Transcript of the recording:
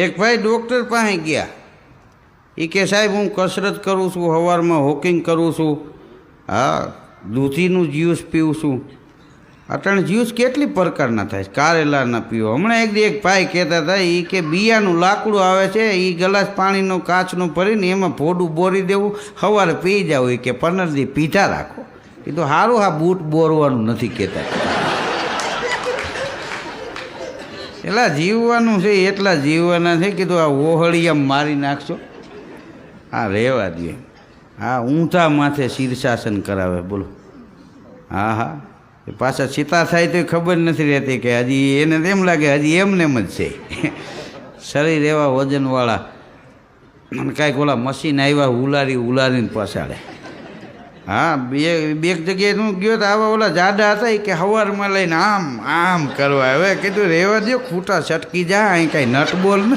એક ભાઈ ડૉક્ટર પાસે ગયા. એ કે સાહેબ હું કસરત કરું છું, સવારમાં વોકિંગ કરું છું, હા દૂધીનું જ્યુસ પીવું છું. અટાણે જ્યુસ કેટલી પ્રકારના થાય, કારેલાના પીવો. હમણાં એક ભાઈ કહેતા હતા એ કે બિયાનું લાકડું આવે છે, એ ગ્લાસ પાણીનો કાચનો ભરીને એમાં ભોડું બોરી દેવું, સવારે પી જાવ. એ કે 15 દી પીધા રાખો. એ તો સારું, આ બૂટ બોરવાનું નથી કહેતા. એટલા જીવવાનું છે એટલા જીવવાના છે. કીધું આ ઓહળિયામાં મારી નાખશો, હા રહેવા દે. હા ઊંધા માથે શીર્ષાસન કરાવે, બોલો. હા હા, પાછા ચિતા થાય તો ખબર નથી રહેતી કે હજી એને એમ લાગે હજી એમને એમ જ છે. શરીર એવા વજનવાળા અને કાંઈક ઓલા મશીન આવ્યા ઉલારીને પસાડે. હા બે જગ્યાએ હું ગયો તો આવા ઓલા જાડા હતા કે સવારમાં લઈને આમ કરવા. હવે કીધું રહેવા દો, ખૂટા છટકી જાય, અહીં કાંઈ નટ બોલ ને.